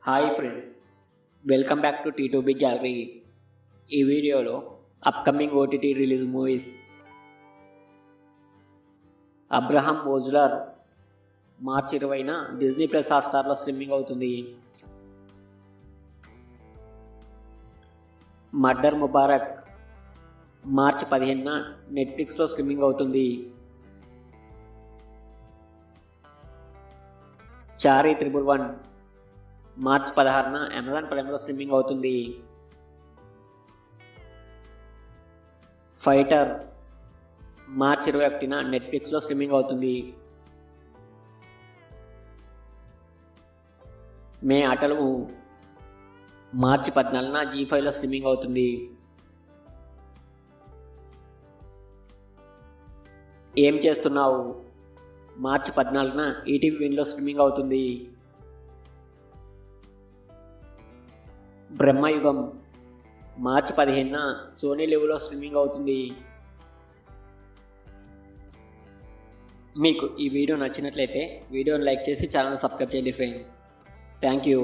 Hi friends, welcome back to T2B gallery. ఈ వీడియోలో upcoming OTT release movies. Abraham Ozler మార్చి 20న డిజ్నీ ప్లస్ హాట్స్టార్లో స్ట్రీమింగ్ అవుతుంది. మర్డర్ ముబారక్ మార్చి 15న నెట్ఫ్లిక్స్లో స్ట్రీమింగ్ అవుతుంది. చారీ 111 మార్చి 16న అమెజాన్ ప్రైమ్లో స్ట్రీమింగ్ అవుతుంది. ఫైటర్ మార్చి 21న నెట్ఫ్లిక్స్లో స్ట్రీమింగ్ అవుతుంది. మే ఆటలు మార్చి 14న G5లో స్ట్రీమింగ్ అవుతుంది. ఏం చేస్తున్నావు మార్చి 14న ఈటీవీ విన్లో స్ట్రీమింగ్ అవుతుంది. బ్రహ్మయుగం మార్చి 15న సోనీ లివ్లో స్ట్రీమింగ్ అవుతుంది. మీకు ఈ వీడియో నచ్చినట్లయితే వీడియోని లైక్ చేసి ఛానల్ సబ్స్క్రైబ్ చేయండి ఫ్రెండ్స్. Thank you.